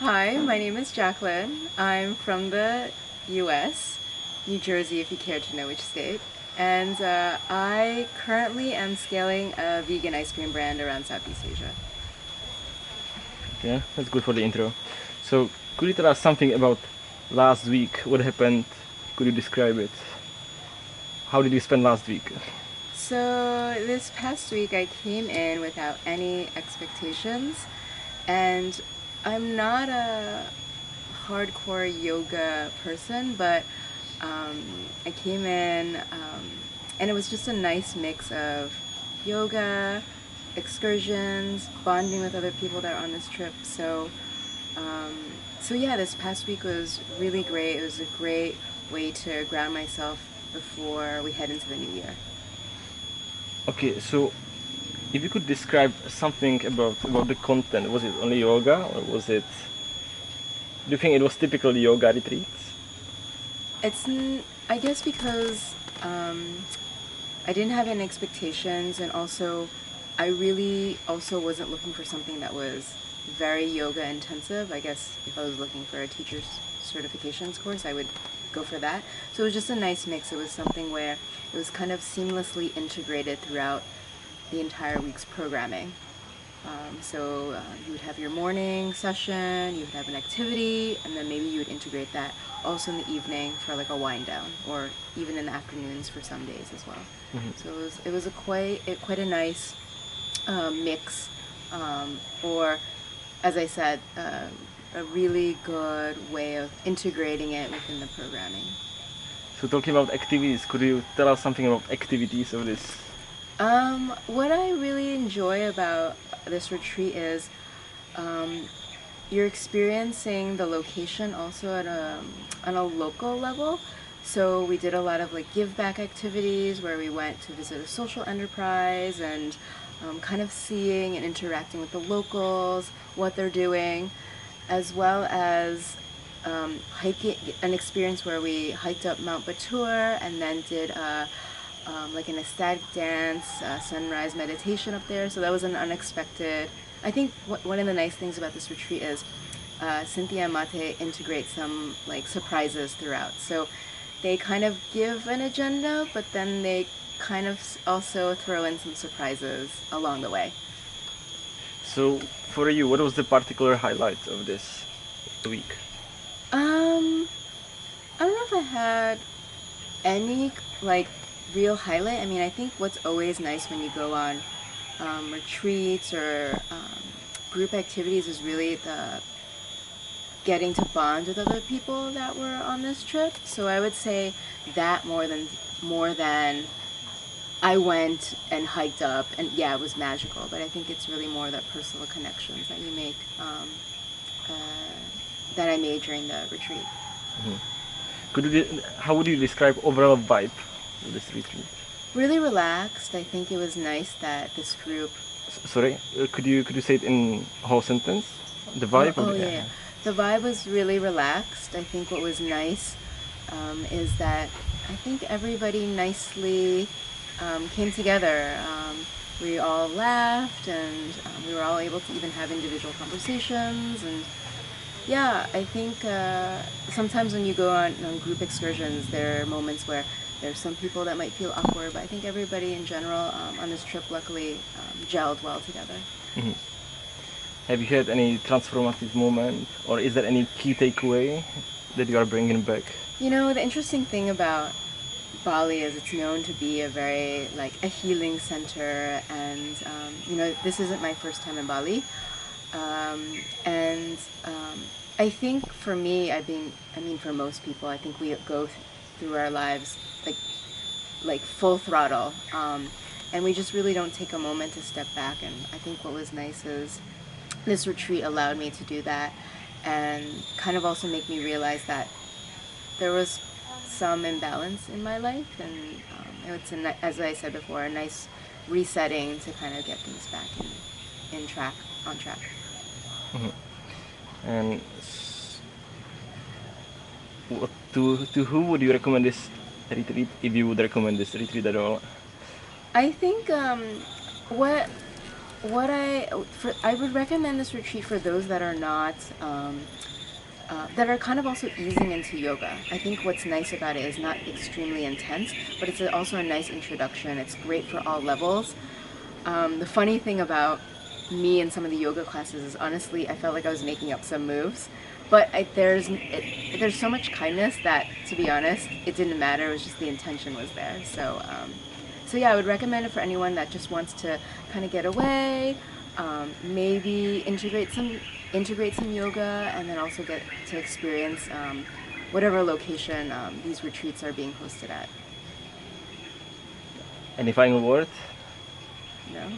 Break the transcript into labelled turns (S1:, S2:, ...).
S1: Hi, my name is Jaclyn. I'm from the US, New Jersey, if you care to know which state. And I currently am scaling a vegan ice cream brand around Southeast Asia.
S2: Yeah, that's good for the intro. So, could you tell us something about last week? What happened? Could you describe it? How did you spend last week?
S1: So this past week I came in without any expectations, and I'm not a hardcore yoga person, but I came in and it was just a nice mix of yoga, excursions, bonding with other people that are on this trip. Um, so yeah, this past week was really great. It was a great way to ground myself before we head into the new year.
S2: Okay, so if you could describe something about the content, was it only yoga or was it? Do you think it was typical yoga retreats?
S1: I guess because I didn't have any expectations, and also I really also wasn't looking for something that was very yoga intensive. I guess if I was looking for a teacher's certifications course, I would go for that. So it was just a nice mix. It was something where it was kind of seamlessly integrated throughout the entire week's programming. You would have your morning session, you would have an activity, and then maybe you would integrate that also in the evening for like a wind down, or even in the afternoons for some days as well. So it was quite a nice mix, or as I said, a really good way of integrating it within the programming.
S2: So, talking about activities, could you tell us something about activities of this?
S1: What I really enjoy about this retreat is um, you're experiencing the location also at on a local level. So we did a lot of like give back activities where we went to visit a social enterprise and kind of seeing and interacting with the locals, what they're doing, as well as hiking, an experience where we hiked up Mount Batur and then did like an ecstatic dance, sunrise meditation up there. So that was an unexpected. I think one of the nice things about this retreat is Cynthia and Mate integrate some like surprises throughout. So they kind of give an agenda, but then they kind of also throw in some surprises along the way.
S2: So, for you, what was the particular highlight of this week?
S1: Um, I don't know if I had any like real highlight. I mean, I think what's always nice when you go on retreats or group activities is really the getting to bond with other people that were on this trip. So I would say that more than I went and hiked up, and yeah, it was magical. But I think it's really more the personal connections that you make uh, that I made during the retreat.
S2: How would you describe overall vibe of this retreat?
S1: Really relaxed. I think it was nice that this group.
S2: Sorry, could you say it in whole sentence? The
S1: Oh,
S2: vibe of
S1: oh
S2: the,
S1: yeah,
S2: yeah,
S1: yeah.
S2: yeah.
S1: The vibe was really relaxed. I think what was nice is that I think everybody nicely came together. We all laughed, and we were all able to even have individual conversations. And yeah, I think sometimes when you go on group excursions, there are moments where there's some people that might feel awkward, but I think everybody in general on this trip luckily gelled well together.
S2: Have you had any transformative moment, or is there any key takeaway that you are bringing back?
S1: You know, the interesting thing about Bali is it's known to be a very like a healing center, and this isn't my first time in Bali, and I think for me, I mean for most people, I think we go through our lives like full throttle, and we just really don't take a moment to step back. And I think what was nice is this retreat allowed me to do that, and kind of also make me realize that there was some imbalance in my life, and as I said before, a nice resetting to kind of get things back in track, on track.
S2: And to who would you recommend this retreat, if you would recommend this retreat at all?
S1: I think what I would recommend this retreat for those that are not that are kind of also easing into yoga. I think what's nice about it is not extremely intense, but it's also a nice introduction. It's great for all levels. The funny thing about me and some of the yoga classes is honestly I felt like I was making up some moves, but there's so much kindness that, to be honest, it didn't matter. It was just the intention was there. So yeah, I would recommend it for anyone that just wants to kind of get away, maybe integrate some yoga, and then also get to experience whatever location these retreats are being hosted at.
S2: Any final word?
S1: No.